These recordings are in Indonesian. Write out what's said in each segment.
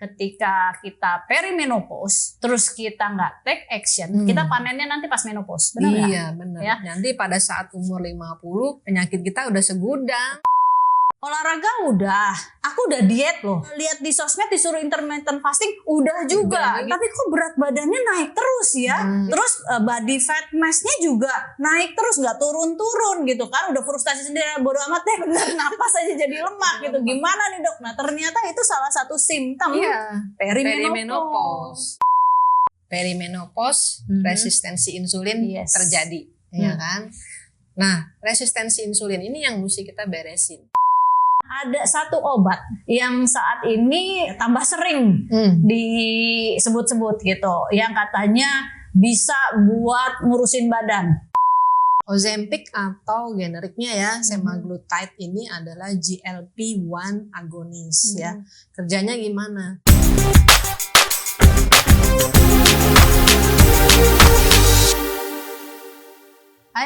ketika kita perimenopause, terus kita nggak take action, kita panennya nanti pas menopause, benar nggak? Iya benar. Ya? Nanti pada saat umur 50 penyakit kita udah segudang. Olahraga udah, aku udah diet loh. Lihat di sosmed disuruh intermittent fasting, udah juga. Tapi kok berat badannya naik terus ya. Terus body fat mass-nya juga naik terus, nggak turun-turun gitu kan. Udah frustasi sendiri, bodo amat deh, bener napas aja jadi lemak gitu. Gimana nih dok? Nah ternyata itu salah satu simptom perimenopause. Perimenopause, resistensi insulin terjadi, ya kan? Nah, resistensi insulin ini yang mesti kita beresin. Ada satu obat yang saat ini tambah sering disebut-sebut gitu, yang katanya bisa buat ngurusin badan. Ozempic atau generiknya ya, semaglutide ini adalah GLP-1 agonis ya. Kerjanya gimana?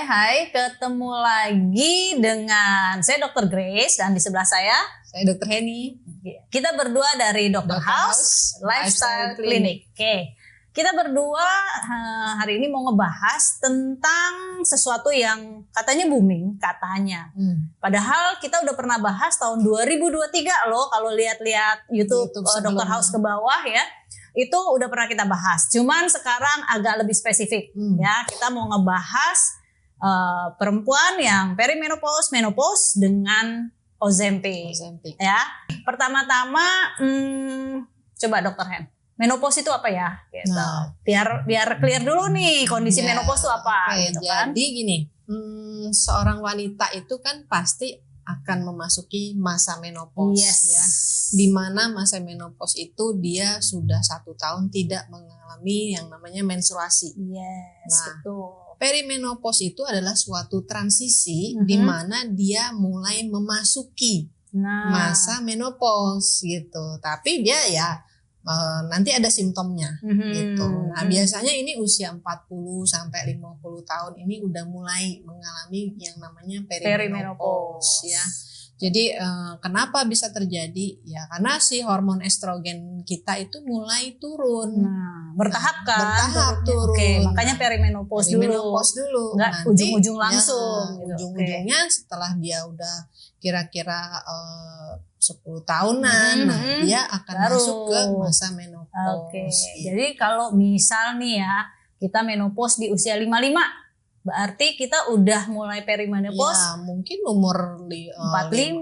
Hai, ketemu lagi dengan saya Dr. Grace dan di sebelah saya Dr. Henny. Kita berdua dari Dr. House Lifestyle Clinic. Oke. Kita berdua hari ini mau ngebahas tentang sesuatu yang katanya booming, katanya. Padahal kita udah pernah bahas tahun 2023 loh, kalau lihat-lihat YouTube Dr. House ke bawah ya. Itu udah pernah kita bahas. Cuman sekarang agak lebih spesifik ya. Kita mau ngebahas perempuan yang perimenopause, menopause dengan Ozempic. Ya. Pertama-tama coba Dr. Hen, menopause itu apa ya? Gitu. Nah, biar clear dulu nih kondisi menopause itu apa gitu kan. Jadi gini, seorang wanita itu kan pasti akan memasuki masa menopause ya. Di mana masa menopause itu dia sudah 1 tahun tidak mengalami yang namanya menstruasi. Betul. Perimenopause itu adalah suatu transisi di mana dia mulai memasuki masa menopause gitu. Tapi dia ya nanti ada simptomnya gitu. Nah, biasanya ini usia 40 sampai 50 tahun ini udah mulai mengalami yang namanya perimenopause ya. Jadi kenapa bisa terjadi? Ya karena si hormon estrogen kita itu mulai turun. Bertahap kan? Bertahap turun. Oke, makanya perimenopause dulu. Nggak Nanti, ujung-ujung langsung. Ya, ujung-ujungnya setelah dia udah kira-kira 10 tahunan, dia akan masuk ke masa menopause. Jadi kalau misal nih ya, kita menopause di usia 55, berarti kita udah mulai perimenopause. Ya, mungkin umur 45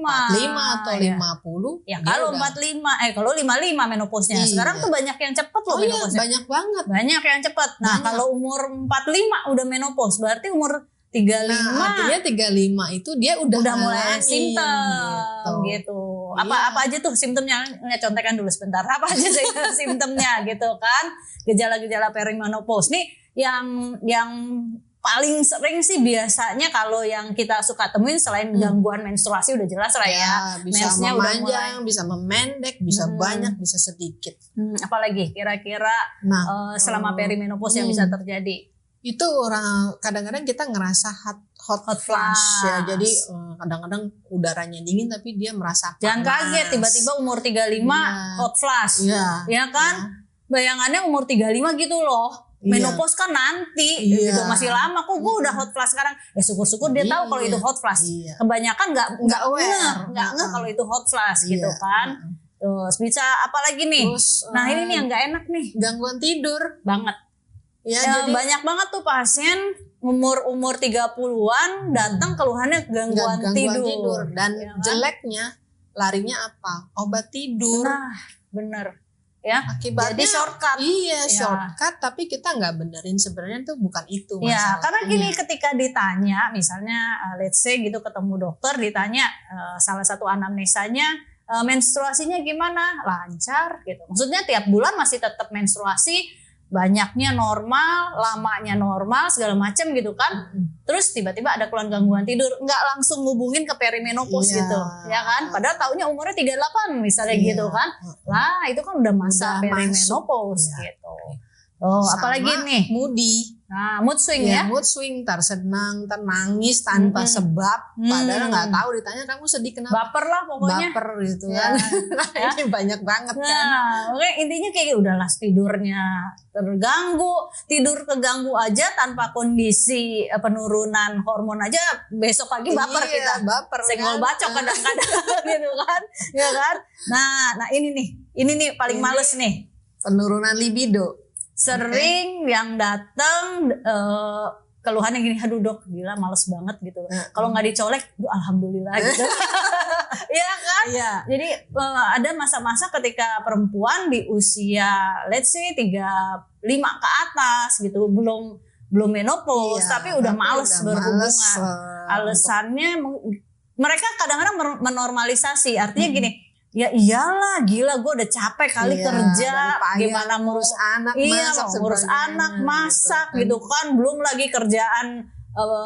atau 50. Ya kalau 45, kalau 55 menopausnya. Sekarang tuh banyak yang cepet loh menopausnya. Banyak banget. Banyak yang cepet. Nah, kalau umur 45 udah menopause, berarti umur 35. Nah, artinya 35 itu dia udah mulai simptom gitu. Apa aja tuh simptomnya? Contekan dulu sebentar. Apa aja sih simptomnya gitu kan? Gejala-gejala perimenopause nih yang paling sering sih biasanya kalau yang kita suka temuin selain gangguan menstruasi udah jelas lah ya. Bisa memanjang, bisa memendek, bisa banyak, bisa sedikit. Apalagi kira-kira selama perimenopause yang bisa terjadi? Itu kadang-kadang kita ngerasa hot flash ya. Jadi kadang-kadang udaranya dingin tapi dia merasa panas. Jangan kaget tiba-tiba umur 35 hot flash. Ya kan? Bayangannya umur 35 gitu loh. Menopause kan nanti gitu, masih lama kok gue udah hot flash sekarang. Ya syukur-syukur dia tahu kalau itu hot flash. Kebanyakan nggak ngeh kalau itu hot flash gitu kan. Terus bisa apa lagi nih? Nah ini nih yang nggak enak nih, gangguan tidur banget. Ya, jadi banyak banget tuh pasien umur 30-an datang keluhannya gangguan tidur. Dan jeleknya larinya apa? Obat tidur. Nah bener. Ya, akibatnya jadi shortcut. Shortcut tapi kita nggak benerin sebenarnya tuh bukan itu masalah. Ya, karena gini ketika ditanya misalnya let's say gitu ketemu dokter ditanya salah satu anamnesanya menstruasinya gimana? Lancar gitu. Maksudnya tiap bulan masih tetap menstruasi, banyaknya normal, lamanya normal, segala macam gitu kan. Terus tiba-tiba ada keluhan gangguan tidur, nggak langsung ngubungin ke perimenopause gitu, ya kan? Padahal taunya umurnya 38 misalnya gitu kan. Lah itu kan udah masa perimenopause gitu. apalagi nih? Moody. Nah, mood swing ya? Mood swing, ntar senang, ntar nangis tanpa sebab, padahal nggak tahu, ditanya kamu sedih kenapa? Baper lah pokoknya. Baper gitu kan. Ini banyak banget kan. Oke, intinya kayak udahlah tidurnya terganggu, tidur keganggu aja tanpa kondisi penurunan hormon aja besok pagi baper kita. Baper. Senggol bacok kadang-kadang gitu kan. Ya kan? Nah ini nih paling males nih. Penurunan libido. Sering yang datang keluhannya gini, aduh dok gila males banget gitu. Kalau nggak dicolek, alhamdulillah gitu. Iya kan? Iya. Jadi ada masa-masa ketika perempuan di usia let's say 35 ke atas gitu, belum menopause, tapi udah males berhubungan. Alasannya mereka kadang-kadang menormalisasi, artinya gini, ya iyalah gila gue udah capek kali kerja, gimana ngurus anak, ngurus anak, masak gitu kan, belum lagi kerjaan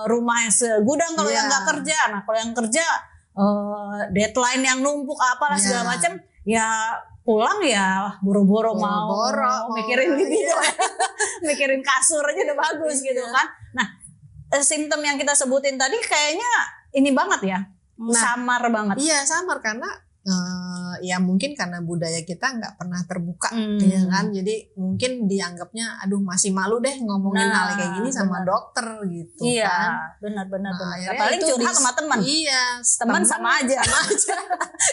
rumah yang segudang kalau yang nggak kerja. Nah kalau yang kerja deadline yang numpuk apalah segala macam, ya pulang ya buru-buru mau mikirin libido, mikirin kasur aja udah bagus gitu kan. Nah simptom yang kita sebutin tadi kayaknya ini banget ya, samar banget. Iya samar karena ya mungkin karena budaya kita nggak pernah terbuka ya kan, jadi mungkin dianggapnya aduh masih malu deh ngomongin hal kayak gini sama dokter gitu. Iya, kan benar. Paling curhat sama teman. Iya, teman sama aja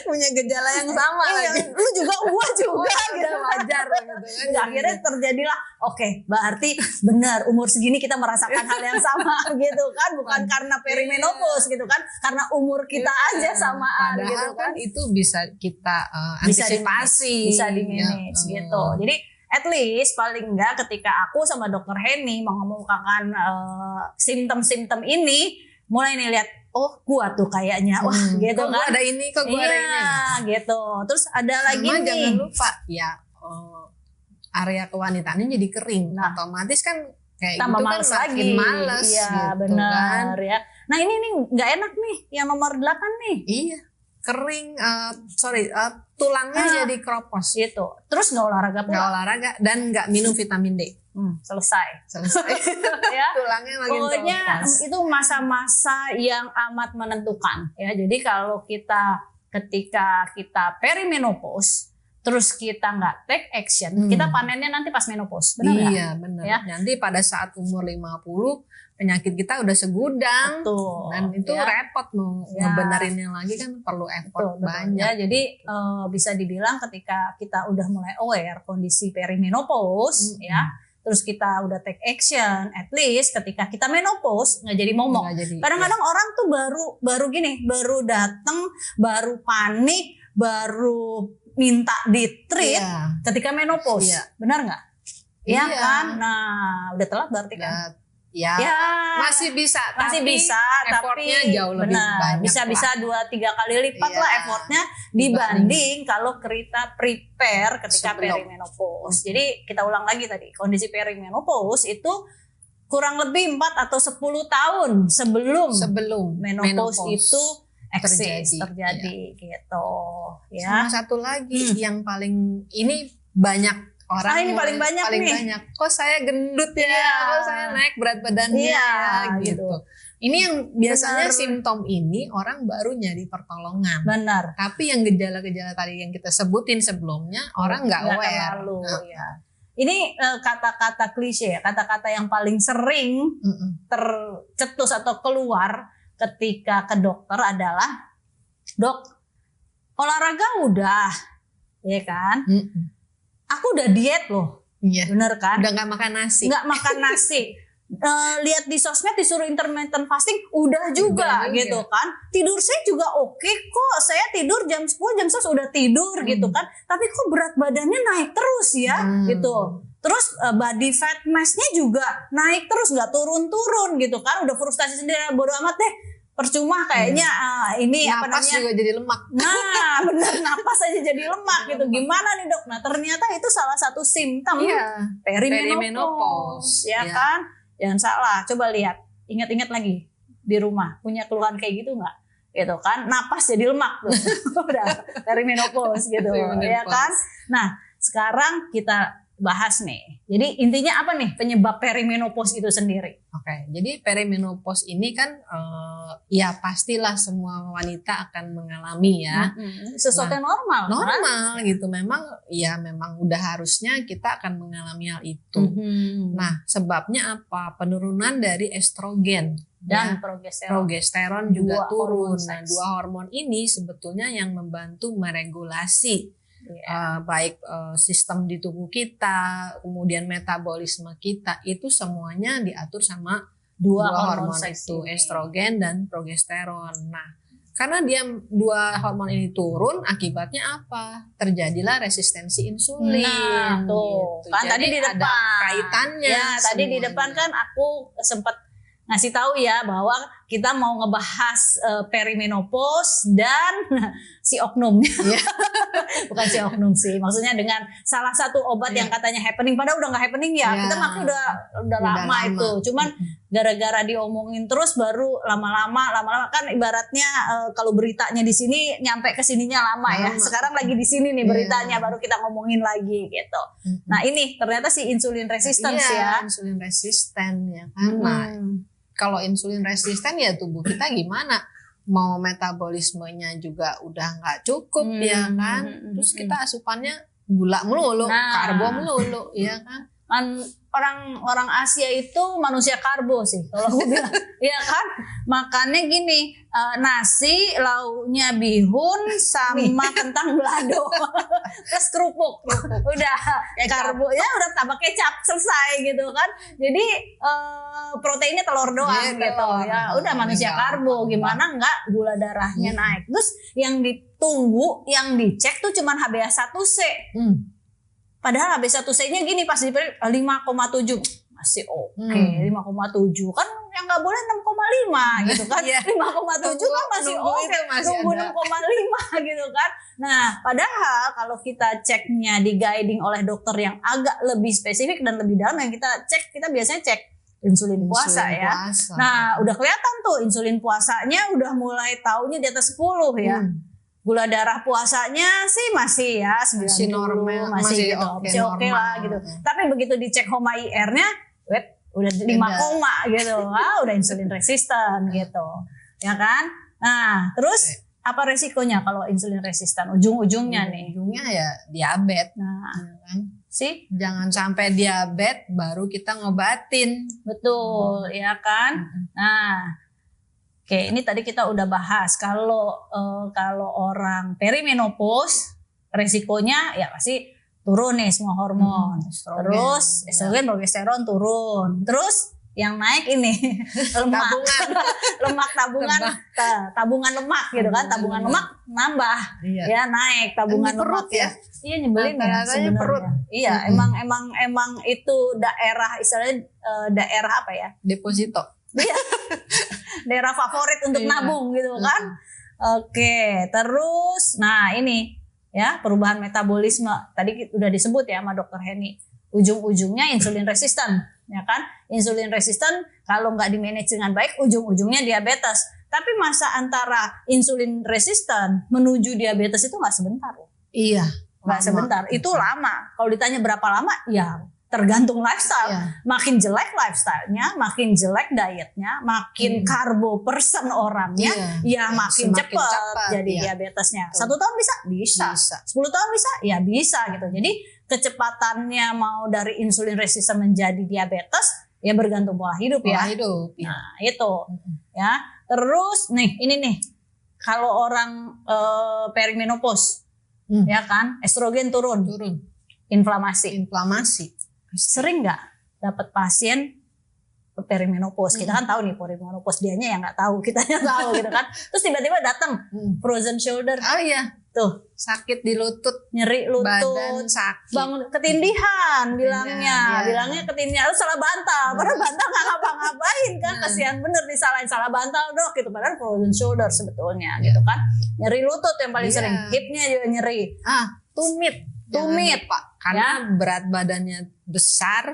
punya gejala yang sama lagi. Lu juga gua juga gitu, wajar gitu kan. Akhirnya terjadilah oke, berarti benar umur segini kita merasakan hal yang sama gitu kan, bukan karena perimenopause gitu kan, karena umur kita aja samaan gitu kan. Itu bisa kita antisipasi, bisa di manage gitu. Jadi at least paling enggak ketika aku sama dokter Henny mengemukakan simptom-simptom ini, mulai nih lihat gua tuh kayaknya gitu kok kan. Gua ada ini, kok gua ada ini gitu. Terus ada lagi nih. Jangan lupa ya area kewanitaannya jadi kering. Otomatis kan kayak tambah gitu males kan makin males. Iya gitu benar kan. ya. Nah ini nih nggak enak nih yang nomor 8 nih. Iya. Kering, tulangnya jadi kropos gitu. Terus nggak olahraga pula. Nggak olahraga dan nggak minum vitamin D. Selesai. Ya. Tulangnya makin pokoknya kropos. Itu masa-masa yang amat menentukan ya. Jadi kalau ketika kita perimenopause, terus kita nggak take action, kita panennya nanti pas menopause. Benar nggak? Iya benar. Ya? Nanti pada saat umur 50 penyakit kita udah segudang. Betul. Dan itu repot mau ngebenerinnya lagi kan perlu effort banyak. Ya, jadi bisa dibilang ketika kita udah mulai aware kondisi perimenopause ya, terus kita udah take action, at least ketika kita menopause nggak jadi momok. Kadang-kadang orang tuh baru gini, baru datang, baru panik, baru minta di-treat ketika menopause. Benar nggak? Iya kan? Nah, udah telat berarti kan? Ya, masih bisa tapi effortnya jauh lebih banyak. Bisa 2-3 kali lipat lah effortnya dibanding kalau kita prepare ketika perimenopause. Jadi kita ulang lagi tadi, kondisi perimenopause itu kurang lebih 4 atau 10 tahun sebelum menopause itu terjadi gitu ya. Sama satu lagi yang paling ini banyak orang ini paling banyak nih. Kok saya gendut ya, kok saya naik berat badannya gitu. Ini yang biasanya simptom ini orang baru nyari pertolongan. Benar. Tapi yang gejala-gejala tadi yang kita sebutin sebelumnya orang nggak aware. Ini kata-kata klise ya, kata-kata yang paling sering tercetus atau keluar ketika ke dokter adalah, dok, olahraga udah, ya kan? Aku udah diet loh, bener kan? Udah nggak makan nasi. Lihat di sosmed disuruh intermittent fasting, udah juga gitu kan? Tidur saya juga oke kok, saya tidur jam 10, jam 11 udah tidur gitu kan? Tapi kok berat badannya naik terus ya, gitu. Terus body fat mass-nya juga naik terus, nggak turun-turun gitu kan? Udah frustasi sendiri, bodo amat deh. Percuma kayaknya ini napas juga jadi lemak. Nah benar, napas aja jadi lemak gitu. Gimana nih dok? Nah ternyata itu salah satu simptom perimenopause ya kan. Jangan salah, coba lihat, ingat-ingat lagi di rumah punya keluhan kayak gitu nggak? Gitu kan, napas jadi lemak tuh. Udah perimenopause gitu ya kan. Nah sekarang kita bahas nih. Jadi intinya apa nih penyebab perimenopause itu sendiri? Oke, jadi perimenopause ini kan ya pastilah semua wanita akan mengalami ya. Sesuatu yang normal. Normal gitu. Memang udah harusnya kita akan mengalami hal itu. Nah, sebabnya apa? Penurunan dari estrogen dan progesteron juga turun. Nah, dua hormon ini sebetulnya yang membantu meregulasi baik sistem di tubuh kita, kemudian metabolisme kita, itu semuanya diatur sama dua hormon itu, estrogen dan progesteron. Nah, karena dua hormon ini turun, akibatnya apa? Terjadilah resistensi insulin. Nah, tuh. Gitu. Kan tadi di depan ada kaitannya. Ya, tadi di depan kan aku sempat ngasih tahu ya bahwa kita mau ngebahas perimenopause dan si oknum. Bukan si oknum sih, maksudnya dengan salah satu obat yang katanya happening, padahal udah nggak happening ya. Kita makin udah lama itu, cuman gara-gara diomongin terus baru lama-lama kan ibaratnya kalau beritanya di sini nyampe ke sininya lama ya. Sekarang lagi di sini nih beritanya, baru kita ngomongin lagi gitu. Nah ini ternyata si insulin resistance ya. Insulin resisten ya kan. Nah, kalau insulin resisten ya tubuh kita gimana? Mau metabolismenya juga udah nggak cukup ya kan. Terus kita asupannya gula melulu, karbo melulu ya kan. Orang Asia itu manusia karbo sih kalau aku bilang. Iya kan? Makannya gini, nasi, lauknya bihun sama kentang balado. Terus kerupuk. Udah karbonya udah tambah kecap, selesai gitu kan. Jadi proteinnya telur doang gitu. Ya udah manusia karbo, gimana enggak gula darahnya naik. Terus yang ditunggu, yang dicek tuh cuman HbA1c. Padahal HbA1c-nya gini pas di 5,7 masih oke, 5,7 kan yang nggak boleh 6,5 gitu kan. 5,7 kan masih oke, nunggu 6,5 gitu kan. Nah padahal kalau kita ceknya di guiding oleh dokter yang agak lebih spesifik dan lebih dalam, yang kita cek, kita biasanya cek insulin puasa ya. Nah udah kelihatan tuh insulin puasanya udah mulai taunya di atas 10 ya. Gula darah puasanya sih masih ya 90, masih gitu, oke lah gitu. Tapi begitu dicek HOMA-IR-nya, udah 5, gitu. Udah insulin resisten gitu. Ya kan? Nah, terus apa resikonya kalau insulin resisten? Ujung-ujungnya nih. Ujungnya ya diabetes. Nah, kan? Jangan sampai diabetes baru kita ngobatin. Betul, ya kan? Nah, oke, ini tadi kita udah bahas kalau orang perimenopause resikonya ya pasti turun nih semua hormon. Terus estrogen, progesteron turun. Terus yang naik ini lemak. Tabungan lemak gitu kan. Tabungan lemak nambah. Ya naik tabungan lemak ya. Iya nyebelin ya sebenarnya. Perut. Iya, emang itu daerah istilahnya daerah apa ya? Deposito. Iya. Daerah favorit untuk nabung gitu kan. Oke, terus nah ini ya perubahan metabolisme tadi udah disebut ya sama Dokter Heni. Ujung-ujungnya insulin resisten, ya kan? Insulin resisten kalau nggak di-manage dengan baik ujung-ujungnya diabetes. Tapi masa antara insulin resisten menuju diabetes itu nggak sebentar. Iya, nggak sebentar. Itu lama. Kalau ditanya berapa lama, ya tergantung lifestyle. Makin jelek lifestyle-nya, makin jelek dietnya, makin karbo persen orangnya, ya makin cepat jadi diabetesnya. 1 tahun bisa. 10 tahun bisa, ya bisa gitu. Jadi kecepatannya mau dari insulin resisten menjadi diabetes, ya bergantung pola hidup ya. Nah itu ya. Terus nih ini nih, kalau orang perimenopause, ya kan, estrogen turun. Inflamasi. Sering nggak dapat pasien perimenopause? Kita kan tahu nih perimenopause, dianya yang nggak tahu, kitanya tahu gitu kan. Terus tiba-tiba datang frozen shoulder. Oh iya, tuh sakit di lutut, nyeri lutut, badan sakit, bangun ketindihan, bilangnya ketindihan, lu salah bantal. Padahal bantal nggak ngapa-ngapain kan, kasihan bener disalahin, salah bantal dok gitu. Padahal frozen shoulder sebetulnya gitu kan. Nyeri lutut yang paling sering, hipnya juga nyeri. Tumit Pak, karena berat badannya besar,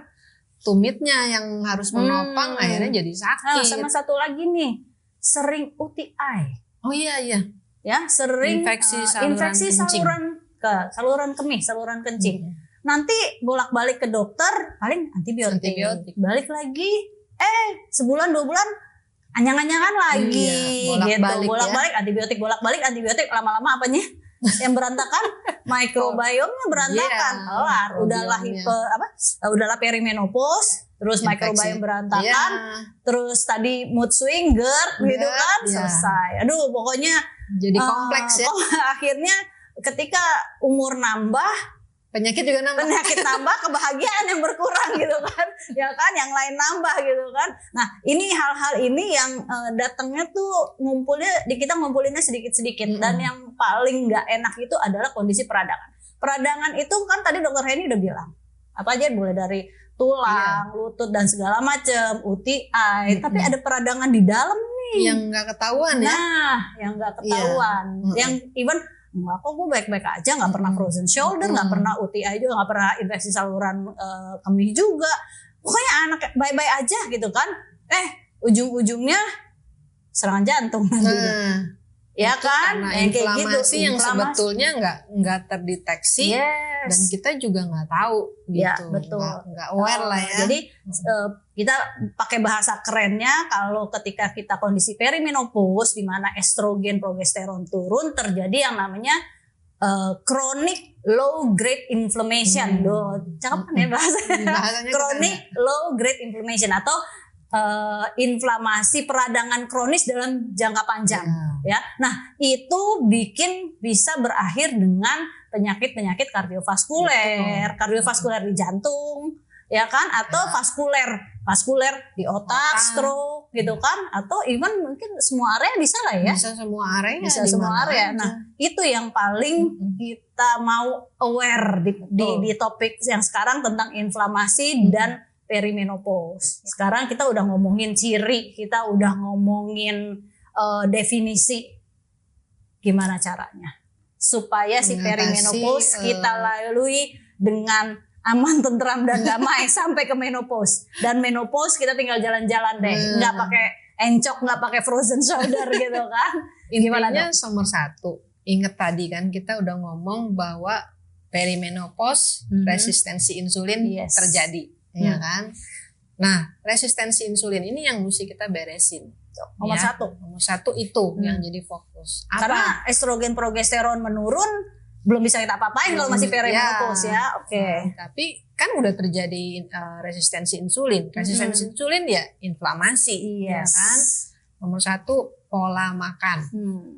tumitnya yang harus menopang akhirnya jadi sakit. Sama satu lagi nih, sering UTI. Oh iya. Ya, sering infeksi saluran kemih, saluran kencing. nanti bolak-balik ke dokter paling antibiotik. Balik lagi, sebulan 2 bulan anyang-anyangan lagi, bolak-balik antibiotik, lama-lama apanya? Yang berantakan, microbiome-nya berantakan, kelar, udahlah perimenopause, terus microbiome berantakan, terus tadi mood swing, GERD, gitu kan, selesai. Aduh, pokoknya jadi kompleks ya. Akhirnya ketika umur nambah, penyakit nambah, kebahagiaan yang berkurang gitu kan, ya kan, yang lain nambah gitu kan. Nah, ini hal-hal ini yang datangnya tuh kita ngumpulinnya sedikit-sedikit, dan yang paling nggak enak itu adalah kondisi peradangan. Peradangan itu kan tadi Dokter Heni udah bilang, apa aja mulai dari tulang, lutut dan segala macam, UTI, tapi ada peradangan di dalam nih yang nggak ketahuan ya. Nah, yang nggak ketahuan, yang even enggak kok gue baik-baik aja, nggak pernah frozen shoulder, nggak pernah UTI juga, nggak pernah infeksi saluran kemih juga, pokoknya anak baik-baik aja gitu kan, ujung-ujungnya serangan jantung nantinya. Ya kan, yang kayak gitu, yang sebetulnya nggak terdeteksi, dan kita juga nggak tahu gitu, ya, betul, nggak aware lah ya. Jadi kita pakai bahasa kerennya, kalau ketika kita kondisi perimenopause di mana estrogen, progesteron turun, terjadi yang namanya chronic low grade inflammation. Cakep kan ya bahasanya? Chronic low grade inflammation atau inflamasi peradangan kronis dalam jangka panjang, ya. Nah, itu bisa berakhir dengan penyakit-penyakit kardiovaskuler di jantung, ya kan, atau vaskuler di otak, stroke gitu kan, atau even mungkin semua area bisa lah ya. Bisa semua area. Nah, itu yang paling kita mau aware di topik yang sekarang tentang inflamasi dan perimenopause. Sekarang kita udah ngomongin ciri, kita udah ngomongin definisi. Gimana caranya supaya si perimenopause kita lalui dengan aman, tentram dan damai sampai ke menopause. Dan menopause kita tinggal jalan-jalan deh, nggak pakai encok, nggak pakai frozen shoulder gitu kan. Intinya nomor 1, inget tadi kan kita udah ngomong bahwa perimenopause resistensi insulin terjadi. Ya kan. Nah, resistensi insulin ini yang mesti kita beresin. Nomor 1 itu yang jadi fokus. Karena estrogen progesteron menurun, belum bisa kita apa-apain kalau masih perimenopause ya. Oke. Tapi kan udah terjadi resistensi insulin. Resistensi insulin ya inflamasi, ya kan. Nomor 1 pola makan.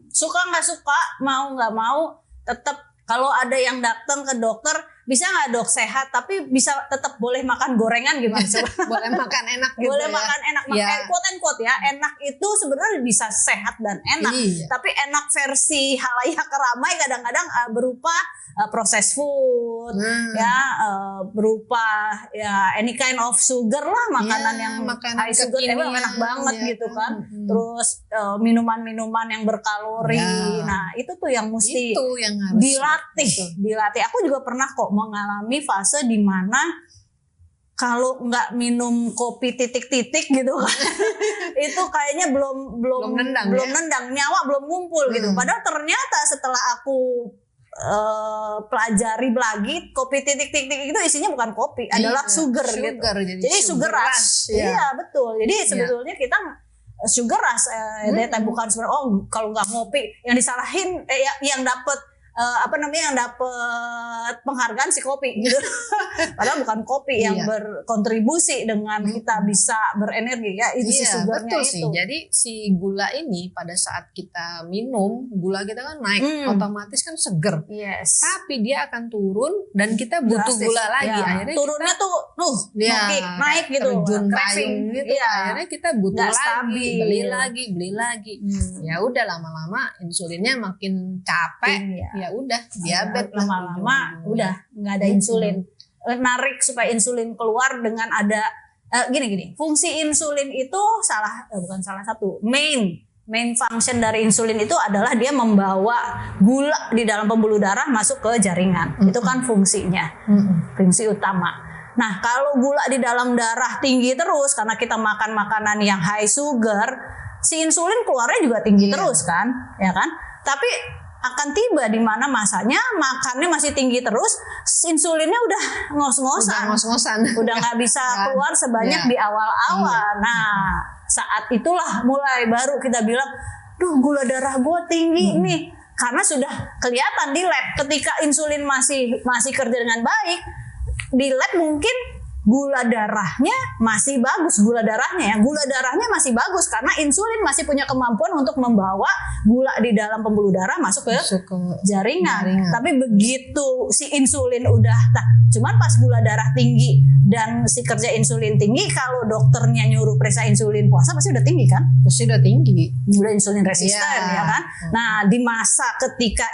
Suka nggak suka, mau nggak mau, tetap kalau ada yang datang ke dokter, bisa nggak dok sehat tapi bisa tetap boleh makan gorengan, gimana coba? Boleh makan enak gitu. Boleh makan enak, quote and quote ya. Enak itu sebenarnya bisa sehat dan enak, tapi enak versi halayak ramai kadang-kadang berupa processed food, berupa any kind of sugar lah, makanan yang high sugar, enak banget gitu kan. Terus minuman-minuman yang berkalori. Nah, itu tuh yang mesti yang harus dilatih. Aku juga pernah kok mengalami fase di mana kalau nggak minum kopi titik-titik gitu kan, itu kayaknya belum nendang, nyawa belum ngumpul gitu. Padahal ternyata setelah aku pelajari lagi, kopi titik-titik itu isinya bukan kopi, adalah sugar gitu. Jadi sugar rush. Iya, betul. Jadi sebetulnya kita sugar rush, bukan sebenarnya kalau nggak ngopi yang disalahin, yang dapat yang dapat penghargaan si kopi gitu. Padahal bukan kopi yang berkontribusi dengan kita bisa berenergi ya, itu si sugarnya. Betul sih. Jadi si gula ini pada saat kita minum, gula kita kan naik, otomatis kan seger. Tapi dia akan turun dan kita butuh gula lagi. Akhirnya turunnya naik gitu, craving gitu. Akhirnya kita butuh lagi, beli lagi. Ya udah, lama-lama insulinnya makin capek. Ya udah, diabetes lama-lama udah nggak ada insulin. Narik supaya insulin keluar dengan ada gini. Fungsi insulin itu main function dari insulin itu adalah dia membawa gula di dalam pembuluh darah masuk ke jaringan. Itu kan fungsinya, fungsi utama. Nah, kalau gula di dalam darah tinggi terus karena kita makan makanan yang high sugar, si insulin keluarnya juga tinggi terus kan, ya kan? Tapi akan tiba di mana masanya makannya masih tinggi terus, insulinnya udah ngos-ngosan, udah nggak bisa keluar sebanyak di awal-awal. Nah, saat itulah mulai baru kita bilang, duh gula darah gue tinggi nih, karena sudah kelihatan di lab ketika insulin masih kerja dengan baik, di lab mungkin gula darahnya masih bagus, gula darahnya masih bagus karena insulin masih punya kemampuan untuk membawa gula di dalam pembuluh darah masuk ke jaringan. Tapi begitu si insulin udah, cuman pas gula darah tinggi dan si kerja insulin tinggi, kalau dokternya nyuruh periksa insulin puasa pasti udah tinggi kan? Pasti udah tinggi. Udah insulin resisten ya kan? Nah, di masa ketika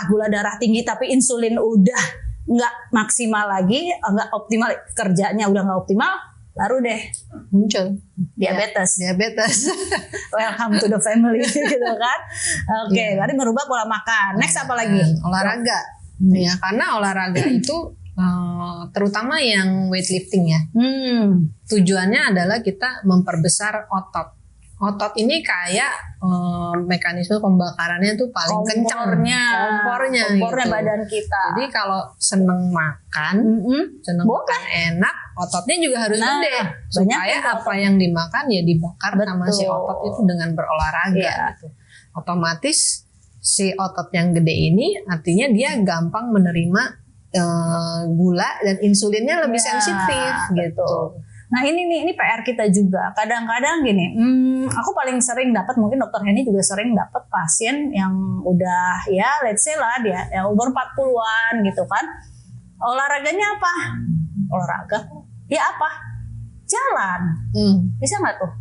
gula darah tinggi tapi insulin udah nggak maksimal lagi, nggak optimal kerjanya, udah nggak optimal, baru deh muncul diabetes. Welcome to the family gitu kan. Oke, berarti merubah pola makan. Next apa lagi? Olahraga. Ya, karena olahraga itu terutama yang weightlifting ya. Tujuannya adalah kita memperbesar otot. Otot ini kayak mekanisme pembakarannya tuh paling kencang, kompornya gitu. Badan kita. Jadi kalau seneng makan, enak, ototnya juga harus gede supaya apa yang dimakan ya dibakar sama si otot itu dengan berolahraga gitu. Otomatis si otot yang gede ini artinya dia gampang menerima gula dan insulinnya lebih sensitif gitu. Nah ini PR kita juga. Kadang-kadang gini, aku paling sering dapat, mungkin dokter Henny juga sering dapat pasien yang udah ya let's say lah dia yang umur 40-an gitu kan. Olahraganya apa? Olahraga. Ya apa? Jalan. Bisa nggak tuh?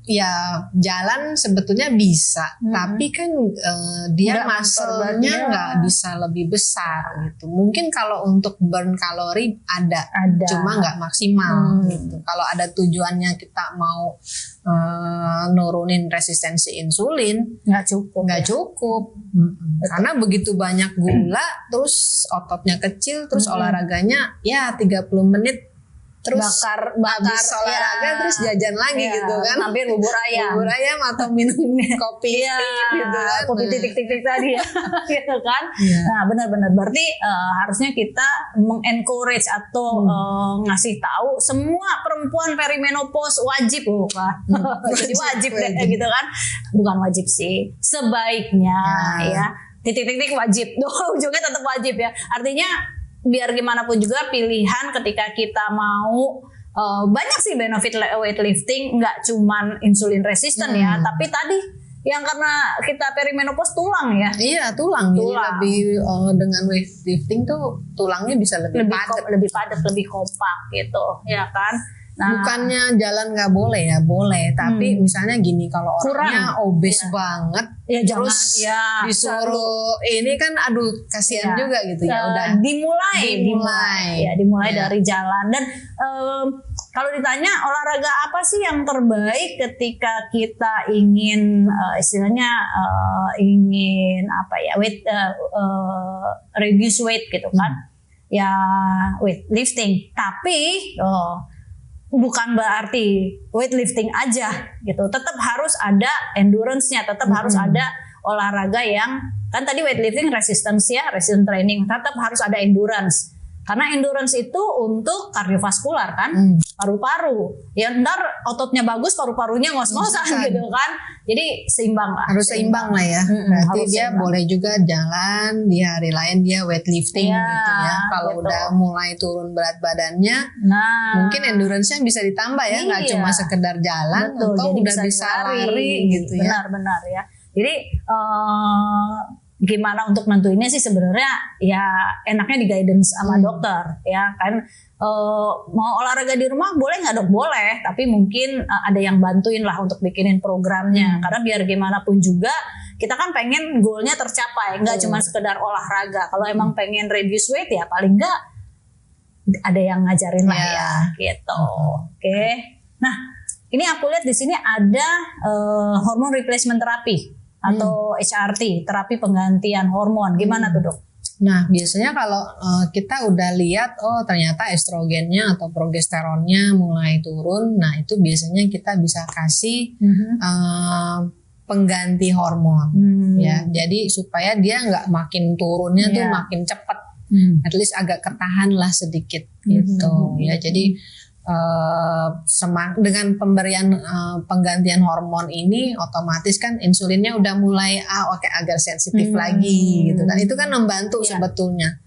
Ya jalan sebetulnya bisa, tapi kan dia muscle-nya nggak bisa lebih besar gitu. Mungkin kalau untuk burn kalori ada. Cuma nggak maksimal gitu. Kalau ada tujuannya kita mau nurunin resistensi insulin, nggak cukup. Karena begitu banyak gula, terus ototnya kecil, terus olahraganya ya 30 menit. Terus bakar olahraga terus jajan lagi gitu kan, hampir bubur ayam atau minum kopi gitu kan, kopi titik-titik tadi ya gitu kan. Nah benar-benar berarti harusnya kita mengencourage atau ngasih tahu semua perempuan perimenopause wajib jadi wajib deh gitu kan, bukan wajib sih, sebaiknya ya titik-titik wajib, ujungnya tetap wajib ya, artinya biar gimana pun juga pilihan ketika kita mau banyak sih benefit weightlifting, nggak cuman insulin resisten ya, tapi tadi yang karena kita perimenopause tulang ya. Iya tulang. Jadi lebih dengan weightlifting tuh tulangnya bisa lebih padat, lebih kompak gitu ya kan. Nah, bukannya jalan nggak boleh ya, boleh. Tapi misalnya gini, kalau orangnya obes banget, ya terus disuruh ini kan, aduh kasihan juga gitu ya. Udah dimulai dari jalan. Dan kalau ditanya olahraga apa sih yang terbaik ketika kita ingin istilahnya ingin apa ya reduce weight gitu kan, ya weightlifting. Tapi bukan berarti weightlifting aja gitu, tetap harus ada endurance-nya, tetap harus ada olahraga yang kan tadi weightlifting resistance training, tetap harus ada endurance. Karena endurance itu untuk kardiovaskular kan, paru-paru. Ya ntar ototnya bagus, paru-parunya ngos-ngosan gitu kan. Jadi seimbang lah. Harus seimbang lah ya. Berarti dia boleh juga jalan, di hari lain dia weightlifting gitu ya. Kalau udah mulai turun berat badannya, mungkin endurance-nya bisa ditambah ya. Nggak cuma sekedar jalan, atau udah bisa lari gitu ya. Benar-benar ya. Jadi gimana untuk nentuinnya sih sebenarnya ya enaknya di guidance sama dokter ya kan. Mau olahraga di rumah boleh nggak dok? Boleh, tapi mungkin ada yang bantuin lah untuk bikinin programnya, karena biar gimana pun juga kita kan pengen goalnya tercapai, nggak cuma sekedar olahraga. Kalau emang pengen reduce weight ya paling nggak ada yang ngajarin lah ya gitu. Oke. Nah ini aku lihat di sini ada hormone replacement therapy atau HRT, terapi penggantian hormon. Gimana tuh dok? Nah biasanya kalau kita udah lihat ternyata estrogennya atau progesteronnya mulai turun, nah itu biasanya kita bisa kasih pengganti hormon ya. Jadi supaya dia nggak makin turunnya tuh makin cepat. At least agak ketahan lah sedikit gitu ya. Jadi dengan pemberian penggantian hormon ini otomatis kan insulinnya udah mulai agak sensitif lagi gitu kan. Itu kan membantu sebetulnya.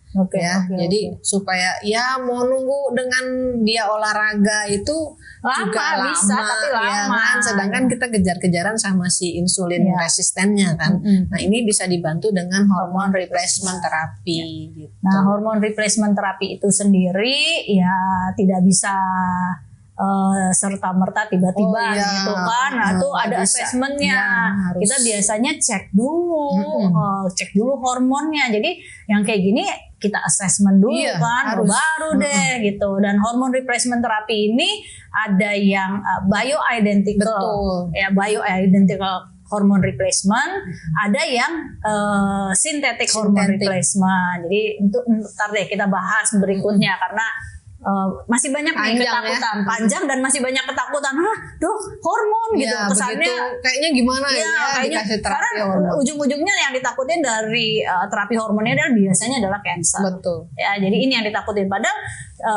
Jadi supaya ya mau nunggu dengan dia olahraga itu juga bisa, tapi lama. Ya kan? Sedangkan kita kejar-kejaran sama si insulin resistennya kan. Nah ini bisa dibantu dengan hormon replacement terapi gitu. Nah hormon replacement terapi itu sendiri ya tidak bisa serta merta tiba-tiba gitu kan. Nah itu ada assessmentnya. Kita biasanya cek dulu hormonnya. Jadi yang kayak gini kita assessment dulu kan, baru deh gitu. Dan hormon replacement terapi ini ada yang bioidentical, ya bioidentical hormon replacement, ada yang synthetic hormon replacement. Jadi ntar deh kita bahas berikutnya karena masih banyak nih ketakutan panjang dan masih banyak ketakutan hormon gitu kesannya kayaknya gimana kayaknya dikasih terapi karena ujung-ujungnya yang ditakutin dari terapi hormonnya biasanya adalah cancer. Betul. Ya jadi ini yang ditakutin padahal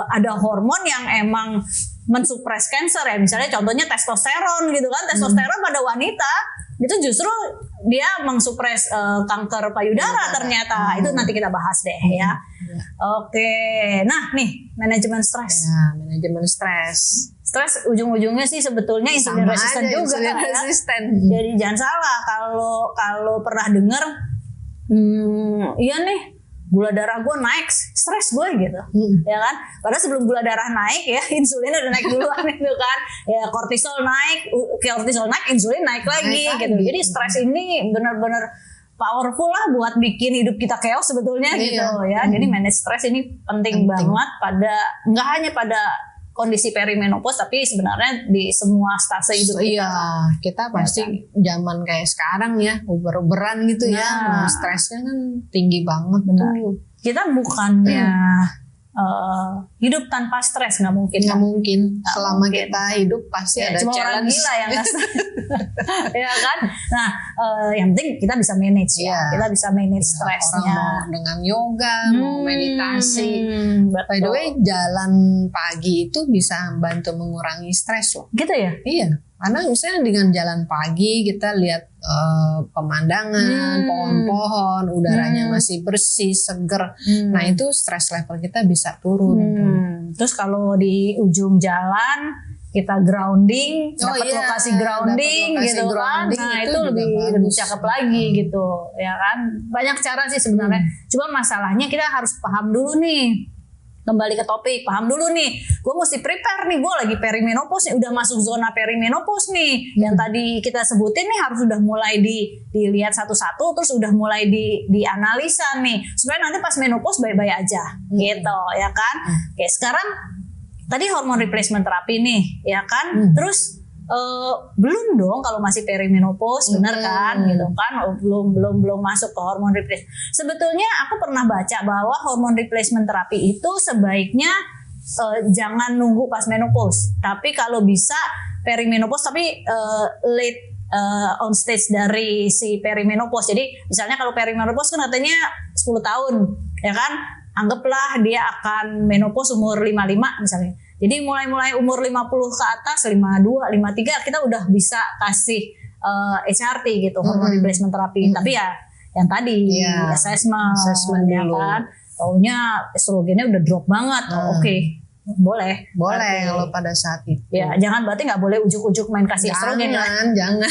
ada hormon yang emang mensupres cancer ya, misalnya contohnya testosteron gitu kan. Testosteron pada wanita itu justru dia mengsupres kanker payudara ternyata. Itu nanti kita bahas deh ya. Oke, nah nih manajemen stres. Ya, manajemen stres. Stres ujung-ujungnya sih sebetulnya insulin resisten juga insulin resisten. Jadi jangan salah kalau pernah dengar, iya nih gula darah gue naik, stres gue gitu, ya kan? Padahal sebelum gula darah naik ya insulin udah naik duluan itu kan, ya kortisol naik, insulin naik lagi gitu. Jadi stres ini benar-benar powerful lah buat bikin hidup kita chaos sebetulnya gitu ya. Jadi manage stres ini penting banget nggak hanya pada kondisi perimenopause tapi sebenarnya di semua stase hidup kita. Iya, kita pasti zaman kayak sekarang ya uber-uberan gitu ya, stresnya kan tinggi banget. Betul. Kita bukannya hidup tanpa stres, nggak mungkin. Selama kita hidup pasti ada cuma challenge. Orang gila yang nggak ya kan. Nah yang penting kita bisa manage kita bisa manage stresnya. Mau dengan yoga, mau meditasi. By the way, jalan pagi itu bisa bantu mengurangi stres loh. Gitu ya? Iya. Karena misalnya dengan jalan pagi kita lihat pemandangan, pohon-pohon, udaranya masih bersih, seger. Nah itu stres level kita bisa turun. Terus kalau di ujung jalan kita grounding, dapat lokasi grounding gitu kan. Nah itu lebih cakep lagi gitu, ya kan. Banyak cara sih sebenarnya. Cuma masalahnya kita harus paham dulu nih. Kembali ke topik, paham dulu nih, gue mesti prepare nih, gue lagi perimenopause nih, udah masuk zona perimenopause nih, yang tadi kita sebutin nih harus udah mulai dilihat satu-satu, terus udah mulai dianalisa nih, supaya nanti pas menopause baik-baik aja, gitu ya kan. Oke, sekarang tadi hormon replacement terapi nih, ya kan, terus belum dong kalau masih perimenopause, benar kan, gitu kan, belum masuk ke hormon replacement. Sebetulnya aku pernah baca bahwa hormon replacement terapi itu sebaiknya jangan nunggu pas menopause, tapi kalau bisa perimenopause tapi late on stage dari si perimenopause. Jadi misalnya kalau perimenopause kan katanya 10 tahun, ya kan, anggaplah dia akan menopause umur 55 misalnya. Jadi mulai umur 50 ke atas, 52, 53 kita udah bisa kasih HRT gitu, hormon replacement terapi. Tapi ya yang tadi assessment ya kan. Taunya estrogennya udah drop banget. Oke. Boleh kalau pada saat itu. Ya, jangan berarti nggak boleh ujuk-ujuk main kasih estrogen ya. Jangan.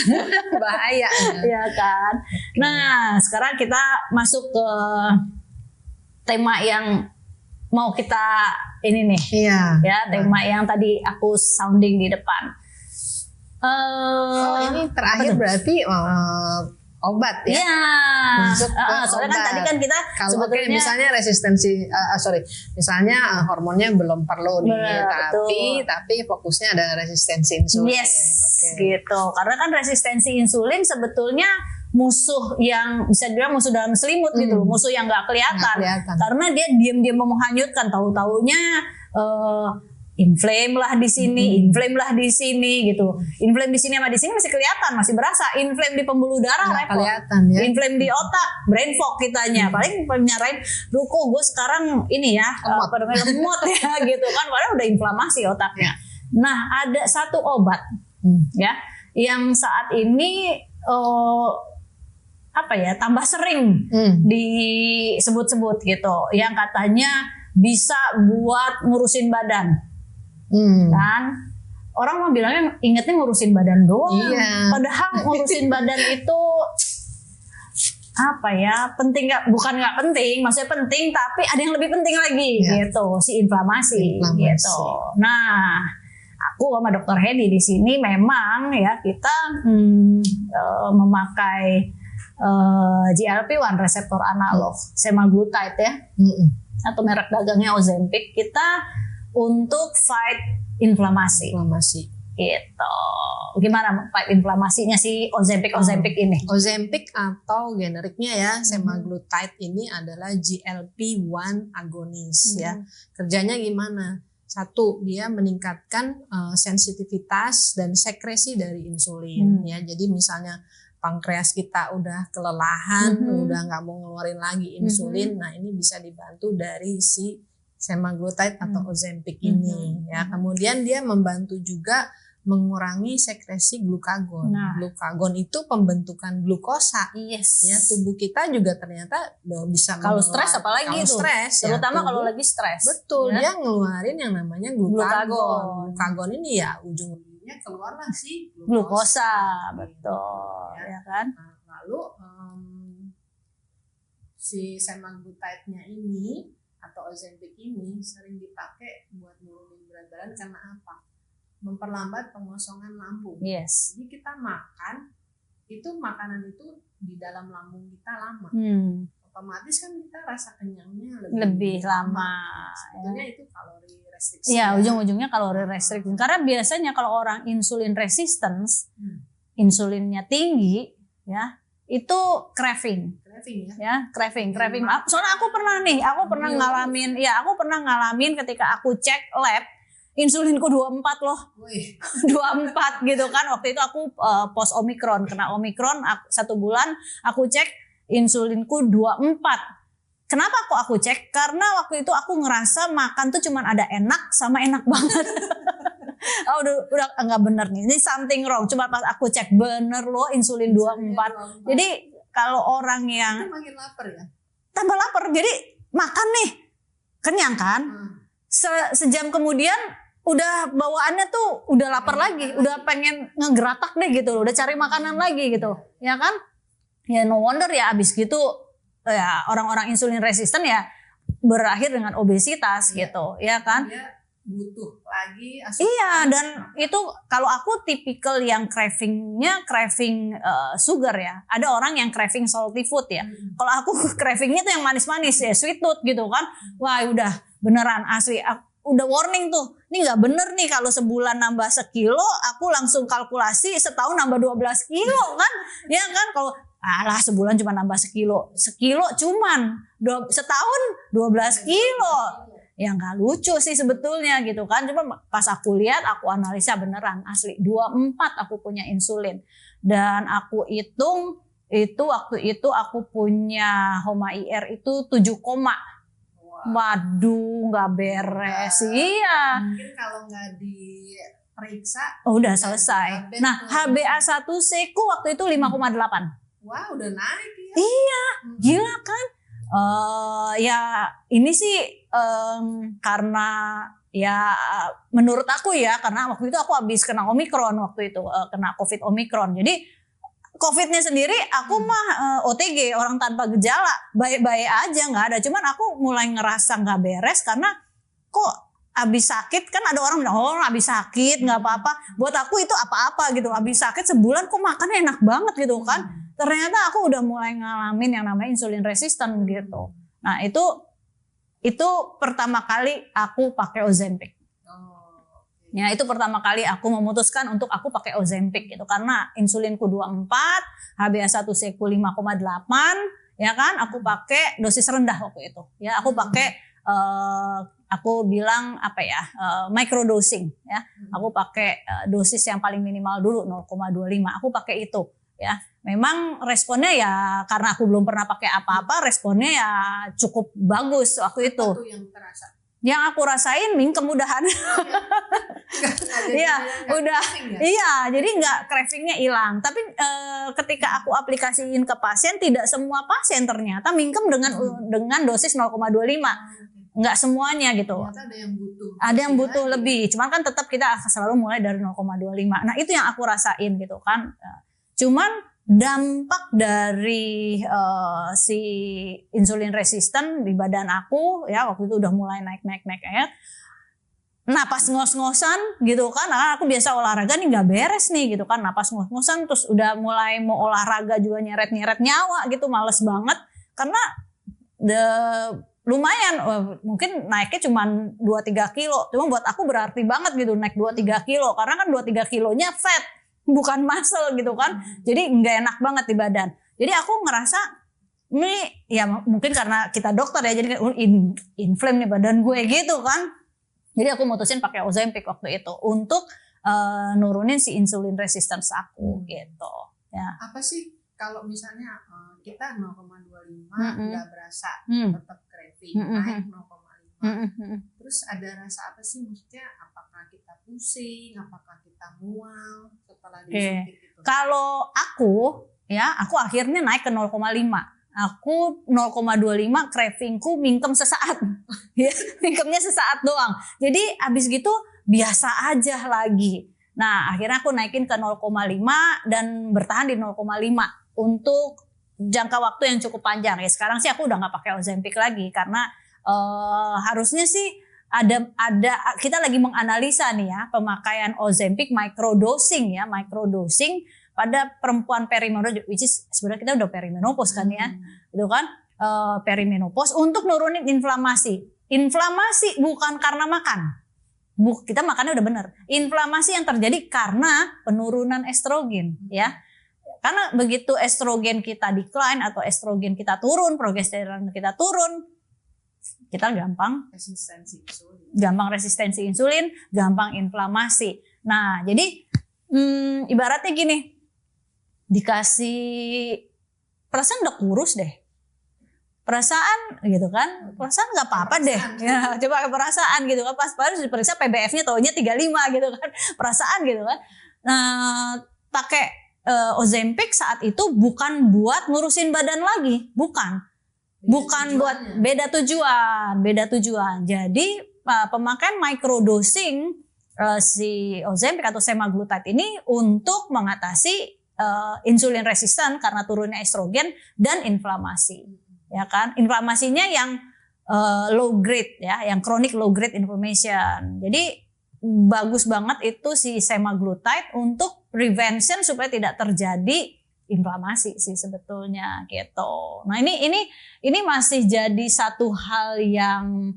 Bahaya. Ya kan. Nah, sekarang kita masuk ke tema yang mau kita ini nih, ya tema yang tadi aku sounding di depan. Ini terakhir berarti obat ya? Iya. Soalnya kan tadi kan kita kalau misalnya resistensi, misalnya hormonnya belum perlu nih, tapi fokusnya ada resistensi insulin. Yes, gitu. Karena kan resistensi insulin sebetulnya musuh yang bisa dibilang musuh dalam selimut gitu, musuh yang nggak kelihatan. Karena dia diam-diam menghanyutkan, tahu-taunya inflame lah di sini, inflame lah di sini gitu. Inflame di sini sama di sini masih kelihatan, masih berasa. Inflame di pembuluh darah repot. Kelihatan ya. Inflame di otak, brain fog kitanya. Paling nyarain, "Duh kok gue sekarang ini ya, lemot ya," gitu kan. Padahal udah inflamasi otaknya. Nah, ada satu obat ya yang saat ini tambah sering disebut-sebut gitu, yang katanya bisa buat ngurusin badan. Kan orang mau bilangnya ingetnya ngurusin badan doang, padahal ngurusin badan itu penting bukan nggak penting, maksudnya penting tapi ada yang lebih penting lagi gitu, si inflamasi gitu. Nah, aku sama Dr. Hedi di sini memang ya kita memakai GLP-1 reseptor analog semaglutide ya, atau merek dagangnya Ozempic, kita untuk fight inflamasi. Gitu. Gimana fight inflamasinya si Ozempic ini? Ozempic atau generiknya ya semaglutide ini adalah GLP-1 agonis ya. Kerjanya gimana? Satu, dia meningkatkan sensitivitas dan sekresi dari insulin ya. Jadi misalnya pankreas kita udah kelelahan, udah nggak mau ngeluarin lagi insulin, nah ini bisa dibantu dari si semaglutide atau Ozempic ini ya. Kemudian dia membantu juga mengurangi sekresi glukagon. Glukagon itu pembentukan glukosa. Ya, tubuh kita juga ternyata bisa kalau stres apalagi itu. Terutama kalau lagi stres. Betul, dia ngeluarin yang namanya glukagon. Glukagon ini ya ujung-ujungnya keluarlah si glukosa. Betul, ya kan? Nah, lalu si semaglutide-nya ini atau Ozempic ini sering dipakai buat nurunin berat badan karena apa? Memperlambat pengosongan lambung. Jadi kita makan, itu makanan itu di dalam lambung kita lama. Otomatis kan kita rasa kenyangnya lebih lama. Sebetulnya itu kalori restriksi. Iya, ujung-ujungnya kalori restriksi. Karena biasanya kalau orang insulin resistance, insulinnya tinggi, ya, itu craving. Craving. Soalnya aku pernah ngalamin ketika aku cek lab, insulinku 24 loh. 24 gitu kan. Waktu itu aku post Omikron, kena Omikron 1 bulan, aku cek insulinku 24. Kenapa kok aku cek? Karena waktu itu aku ngerasa makan tuh cuman ada enak sama enak banget. udah enggak bener nih. Ini something wrong. Coba pas aku cek bener loh insulin 24. Jadi kalau orang yang makin lapar ya. Tambah lapar. Jadi makan nih. Kenyang kan? Sejam kemudian udah bawaannya tuh udah lapar lagi, udah pengen ngegeratak deh gitu loh, udah cari makanan lagi gitu. Ya kan? Ya no wonder ya abis gitu ya orang-orang insulin resisten ya berakhir dengan obesitas gitu, ya kan? Dia butuh lagi asupan. Iya, dan itu kalau aku tipikal yang craving sugar ya. Ada orang yang craving salty food ya. Kalau aku cravingnya tuh yang manis-manis ya, sweet tooth gitu kan. Wah, udah beneran asli. Udah warning tuh, ini nggak bener nih kalau sebulan nambah 1 kilo, aku langsung kalkulasi setahun nambah 12 kilo kan, ya kan? Kalau sebulan cuma nambah 1 kilo cuman setahun 12 kilo, ya nggak lucu sih sebetulnya gitu kan. Cuma pas aku lihat, aku analisa beneran asli 24 aku punya insulin, dan aku hitung itu waktu itu aku punya HOMA IR itu 7, waduh, nggak beres. Iya. Mungkin kalau nggak diperiksa, udah selesai. Nah, HbA1c ku waktu itu 5,8. Wah, udah naik ya. Iya, gila kan? Ya ini sih karena ya menurut aku ya, karena waktu itu aku habis kena Omikron waktu itu, kena COVID Omikron. Jadi COVID-nya sendiri aku mah OTG, orang tanpa gejala, baik-baik aja, nggak ada. Cuman aku mulai ngerasa nggak beres karena kok abis sakit, kan ada orang bilang, oh abis sakit nggak apa-apa. Buat aku itu apa-apa gitu. Abis sakit sebulan kok makannya enak banget gitu kan. Ternyata aku udah mulai ngalamin yang namanya insulin resisten gitu. Nah itu pertama kali aku pakai Ozempic. Ya, itu pertama kali aku memutuskan untuk aku pakai Ozempic gitu, karena insulinku 24, HbA1c ku 5,8, ya kan? Aku pakai dosis rendah waktu itu. Ya, aku pakai aku bilang apa ya, microdosing ya. Aku pakai dosis yang paling minimal dulu 0,25. Aku pakai itu ya. Memang responnya ya karena aku belum pernah pakai apa-apa, responnya ya cukup bagus waktu itu. Apa tuh yang terasa? Yang aku rasain mingkem udahan. Iya, udah. Iya, jadi nggak cravingnya hilang. Tapi ketika aku aplikasiin ke pasien, tidak semua pasien ternyata mingkem dengan dosis 0,25. Nggak semuanya gitu. Ternyata ada yang butuh. Ada yang butuh lebih. Cuman kan tetap kita selalu mulai dari 0,25. Nah, itu yang aku rasain gitu kan. Cuman dampak dari si insulin resisten di badan aku ya waktu itu udah mulai naik ya, napas ngos-ngosan gitu kan, nah, aku biasa olahraga nih nggak beres nih gitu kan, napas ngos-ngosan, terus udah mulai mau olahraga juga nyeret nyawa gitu, males banget karena lumayan mungkin naiknya cuma 2-3 kilo, cuma buat aku berarti banget gitu naik 2-3 kilo karena kan 2-3 kilonya fat bukan muscle gitu kan, jadi nggak enak banget di badan. Jadi aku ngerasa ini ya mungkin karena kita dokter ya, jadi inflame nih badan gue gitu kan. Jadi aku mutusin pakai Ozempic waktu itu untuk nurunin si insulin resistance aku gitu. Ya. Apa sih kalau misalnya kita 0,25 nggak berasa, tetap craving, naik 0,5. Terus ada rasa apa sih, maksudnya apakah kita pusing, apakah kita mual setelah disuntik itu? Kalau aku akhirnya naik ke 0,5. Aku 0,25 cravingku mingkem sesaat. Ya, mingkemnya sesaat doang. Jadi abis gitu biasa aja lagi. Nah, akhirnya aku naikin ke 0,5 dan bertahan di 0,5 untuk jangka waktu yang cukup panjang. Ya sekarang sih aku udah nggak pakai Ozempic lagi karena harusnya sih ada kita lagi menganalisa nih ya pemakaian Ozempic microdosing pada perempuan perimenopause, which is sebenarnya kita udah perimenopause kan ya, gitu kan, perimenopause untuk nurunin inflamasi bukan karena makan, kita makannya udah bener, inflamasi yang terjadi karena penurunan estrogen ya. Karena begitu estrogen kita decline atau estrogen kita turun, progesteron kita turun, kita gampang resistensi insulin, gampang inflamasi. Nah, jadi ibaratnya gini, dikasih perasaan udah kurus deh. Perasaan gitu kan, perasaan nggak apa-apa deh. Ya, coba perasaan gitu kan, pas harus diperiksa PBF-nya taunya 35 gitu kan. Perasaan gitu kan. Nah, pakai Ozempic saat itu bukan buat ngurusin badan lagi, bukan buat beda tujuan. Jadi pemakaian microdosing si Ozempic atau semaglutide ini untuk mengatasi insulin resisten karena turunnya estrogen dan inflamasi, ya kan? Inflamasinya yang low grade ya, yang chronic low grade inflammation. Jadi bagus banget itu si semaglutide untuk prevention supaya tidak terjadi inflamasi sih sebetulnya gitu. Nah ini masih jadi satu hal yang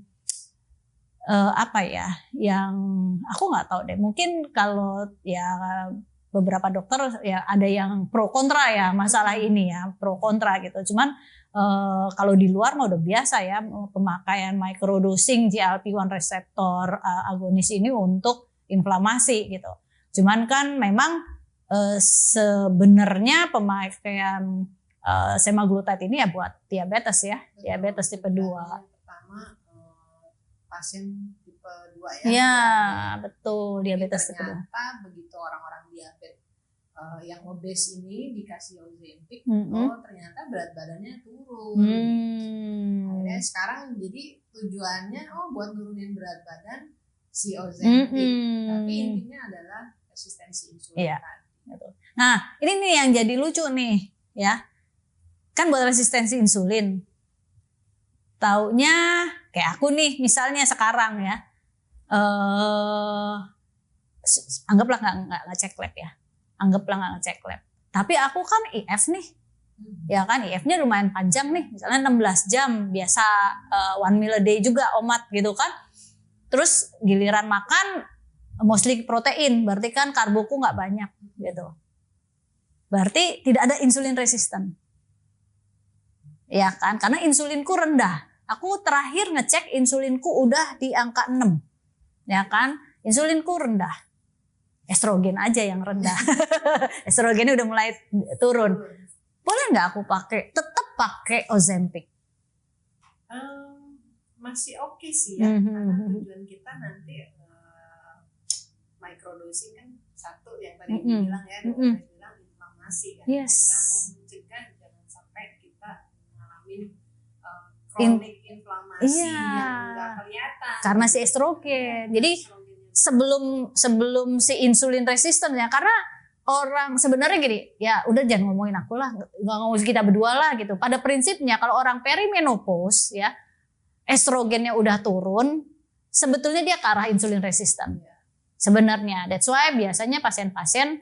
yang aku nggak tahu deh. Mungkin kalau ya beberapa dokter ya ada yang pro kontra ya masalah ini ya, pro kontra gitu. Cuman kalau di luar mah udah biasa ya pemakaian microdosing GLP-1 reseptor agonis ini untuk inflamasi gitu. Cuman kan memang sebenarnya pemakaian semaglutide ini ya buat diabetes ya, diabetes tipe 2. Pertama pasien tipe 2 ya. Iya, betul, diabetes tipe 2. Ternyata begitu orang-orang diabetes yang obes ini dikasih Ozempic, ternyata berat badannya turun. Akhirnya sekarang jadi tujuannya buat nurunin berat badan si Ozempic, tapi intinya adalah resistensi insulin. Iya. Nah, ini nih yang jadi lucu nih, ya. Kan buat resistensi insulin. Taunya kayak aku nih, misalnya sekarang ya, anggaplah nggak ngecek lab ya, anggaplah nggak ngecek lab. Tapi aku kan IF nih, ya kan IF-nya lumayan panjang nih, misalnya 16 jam, biasa 1 meal a day juga omat gitu kan. Terus giliran makan mostly protein, berarti kan karboku nggak banyak gitu. Berarti tidak ada insulin resisten. Ya kan, karena insulinku rendah. Aku terakhir ngecek insulinku udah di angka 6. Ya kan? Insulinku rendah. Estrogen aja yang rendah. Estrogennya udah mulai turun. Boleh nggak aku tetap pakai Ozempic? Masih oke sih ya, karena tujuan kita nanti microdosing kan satu yang tadi bilang ya, dokter bilang inflamasi kan. Yes. Kita mau mencegah jangan sampai kita ngalamin kronik inflamasi yang nggak kelihatan. Karena si estrogen. Jadi sebelum si insulin resisten ya, karena orang sebenarnya gini, ya udah jangan ngomongin aku lah, nggak ngomongin kita berdua lah gitu. Pada prinsipnya kalau orang perimenopause ya, estrogennya udah turun, sebetulnya dia ke arah insulin resisten. Sebenarnya, that's why biasanya pasien-pasien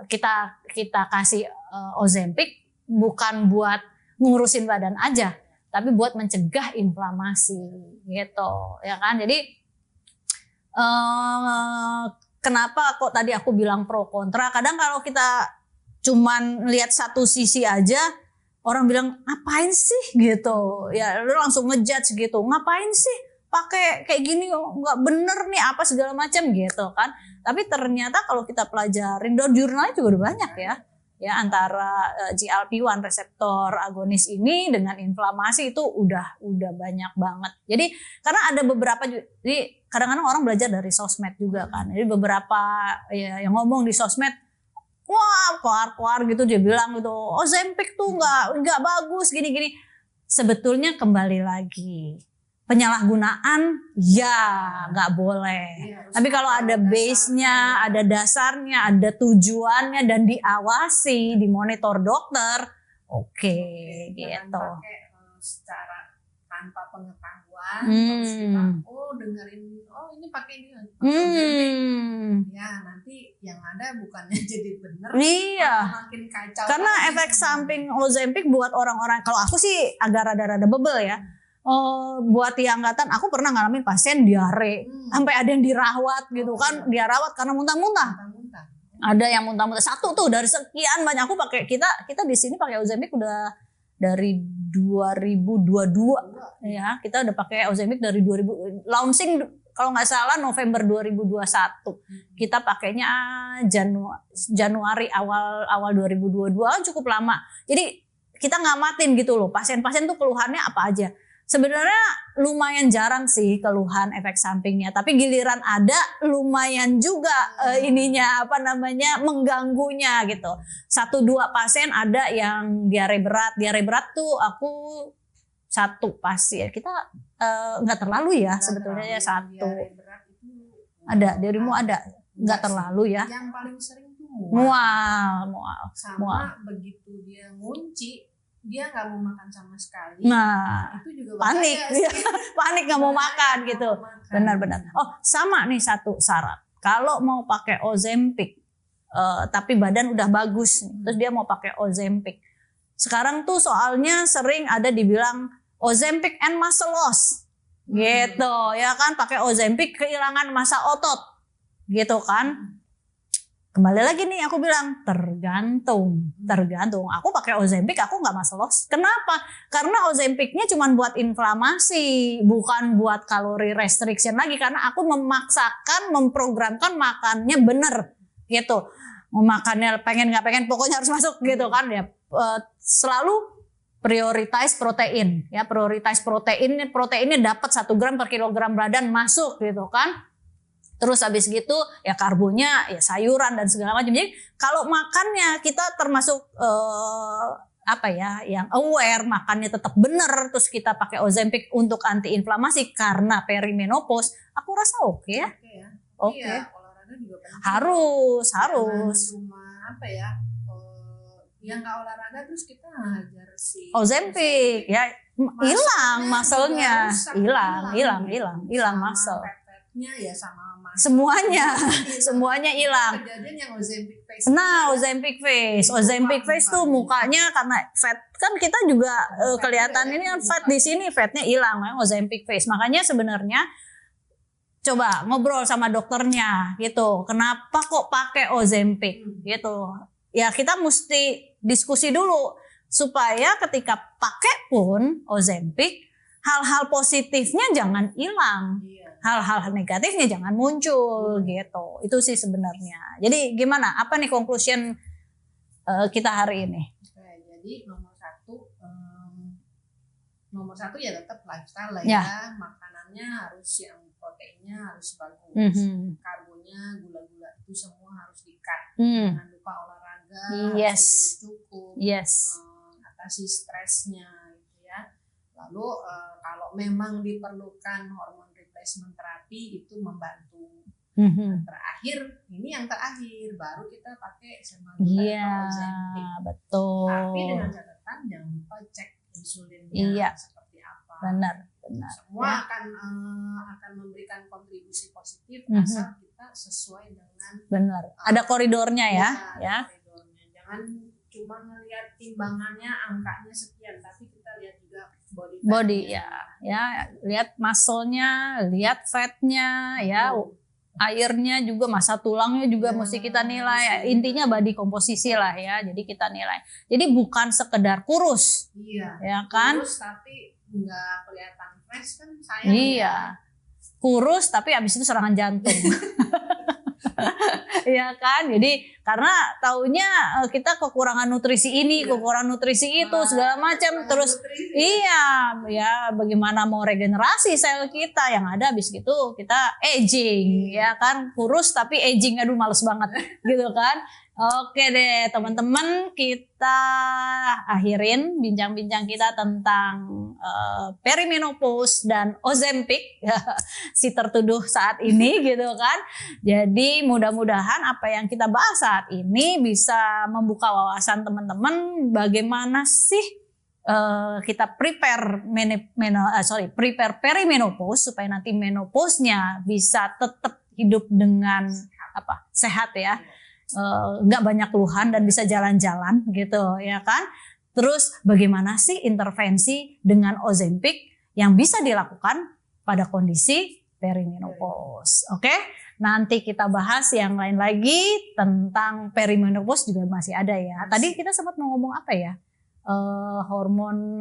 kita kasih Ozempic bukan buat ngurusin badan aja, tapi buat mencegah inflamasi gitu, ya kan? Jadi kenapa kok tadi aku bilang pro kontra? Kadang kalau kita cuman lihat satu sisi aja, orang bilang ngapain sih gitu, ya lu langsung ngejudge gitu, ngapain sih pakai kayak gini, nggak bener nih apa segala macam gitu kan. Tapi ternyata kalau kita pelajarin, dan jurnalnya juga udah banyak ya antara GLP-1 reseptor agonis ini dengan inflamasi itu udah banyak banget. Jadi karena ada beberapa, jadi kadang-kadang orang belajar dari sosmed juga kan. Jadi beberapa ya, yang ngomong di sosmed, wah keluar gitu dia bilang gitu, Ozempic tuh nggak bagus gini-gini. Sebetulnya kembali lagi penyalahgunaan ya nggak boleh. Tapi kalau ada base-nya, ada dasarnya, ada tujuannya dan diawasi, dimonitor dokter, oke, gitu. Pakai secara tanpa pengetahuan, terus kita dengerin, ini pakai ini, ya nanti yang ada bukannya jadi bener, makin kacau. Karena efek samping Ozempic buat orang-orang, kalau aku sih agak rada-rada bebel ya. Buat yang angkatan, aku pernah ngalamin pasien diare, sampai ada yang dirawat gitu kan, dirawat karena muntah-muntah. Ada yang muntah-muntah, satu tuh dari sekian banyak. Aku pakai, kita di sini pakai Ozempic udah dari 2022 ya, kita udah pakai Ozempic dari 2000, launching kalau nggak salah November 2021. Kita pakainya Januari awal 2022, cukup lama. Jadi kita ngamatin gitu loh, pasien-pasien tuh keluhannya apa aja. Sebenarnya lumayan jarang sih keluhan efek sampingnya, tapi giliran ada lumayan juga mengganggunya gitu. 1-2 pasien ada yang diare berat. Diare berat tuh aku 1 pasien. Kita nggak terlalu ya sebetulnya ya 1. Ada, dirimu ada? Nggak terlalu ya. Yang paling sering tuh mual. Sama begitu dia ngunci, dia nggak mau makan sama sekali. Nah, itu juga panik, panik nggak mau makan gitu. Benar-benar. Oh, sama nih satu syarat. Kalau mau pakai Ozempic, tapi badan udah bagus, terus dia mau pakai Ozempic. Sekarang tuh soalnya sering ada dibilang Ozempic and muscle loss, gitu, ya kan? Pakai Ozempic kehilangan massa otot, gitu kan? Kembali lagi nih aku bilang tergantung. Aku pakai Ozempic aku nggak muscle loss. Kenapa? Karena Ozempicnya cuma buat inflamasi, bukan buat kalori restriction lagi. Karena aku memprogramkan makannya bener gitu. Mau makannya pengen nggak pengen pokoknya harus masuk gitu kan ya. Selalu prioritize protein ya, proteinnya dapat 1 gram per kilogram badan masuk gitu kan. Terus habis gitu ya karbonya ya sayuran dan segala macam. Jadi kalau makannya kita termasuk yang aware, makannya tetap benar, terus kita pakai Ozempic untuk antiinflamasi karena perimenopause, aku rasa oke ya. Oke. Iya, olahraga juga penting. Harus. Cuma yang nggak olahraga terus kita ngajar si Ozempic ya hilang muscle-nya, hilang muscle. Ya sama semuanya hilang. Kejadian yang Ozempic face. Nah, Ozempic face tuh mukanya karena fat kan kita juga kelihatan ini kan fat di sini, fatnya hilang, Ozempic face. Makanya sebenarnya coba ngobrol sama dokternya gitu. Kenapa kok pakai Ozempic gitu? Ya kita mesti diskusi dulu. supaya ketika pakai pun Ozempic, hal-hal positifnya jangan hilang, hal-hal negatifnya jangan muncul gitu. Itu sih sebenarnya. Jadi gimana? Apa nih conclusion kita hari ini? Jadi nomor satu ya tetap lifestyle lah ya. Makanannya harus yang proteinnya harus bagus, karbonya, gula-gula itu semua harus di-cut. Jangan lupa olahraga, harus tidur cukup, atasi stresnya gitu ya. Lalu kalau memang diperlukan hormon replacement terapi itu membantu. Terakhir, ini yang terakhir baru kita pakai semaglutide atau Ozempic. Betul. Tapi dengan catatan jangan lupa cek insulinnya seperti apa. Benar. Semua akan memberikan kontribusi positif asal kita sesuai dengan. Benar. Ada koridornya ya. Koridornya. Jangan cuma ngelihat timbangannya, angkanya sekian, tapi kita lihat juga body ya, lihat muscle-nya, lihat fat-nya, ya, airnya juga, massa tulangnya juga mesti kita nilai. Intinya body komposisi lah ya. Jadi kita nilai. Jadi bukan sekedar kurus, ya kan? Kurus tapi nggak kelihatan fresh kan sayang. Kurus tapi abis itu serangan jantung. Ya kan, jadi karena taunya kita kekurangan nutrisi ini, kekurangan nutrisi itu, segala macam, terus ya bagaimana mau regenerasi sel kita, yang ada habis gitu kita aging, ya kan, kurus tapi aging, aduh males banget gitu kan. Oke deh teman-teman, kita akhirin bincang-bincang kita tentang perimenopause dan Ozempic si tertuduh saat ini gitu kan. Jadi mudah-mudahan apa yang kita bahas saat ini bisa membuka wawasan teman-teman bagaimana sih kita prepare perimenopause supaya nanti menopause-nya bisa tetap hidup dengan sehat ya. Nggak banyak keluhan dan bisa jalan-jalan gitu ya kan. Terus bagaimana sih intervensi dengan Ozempic yang bisa dilakukan pada kondisi perimenopause. Oke? Nanti kita bahas yang lain lagi tentang perimenopause juga masih ada ya. Tadi kita sempat mau ngomong apa ya? Hormon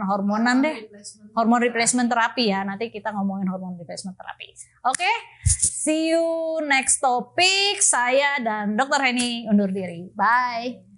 replacement terapi ya. Nanti kita ngomongin hormon replacement terapi. Oke, see you next topic. Saya dan Dr. Heni undur diri. Bye.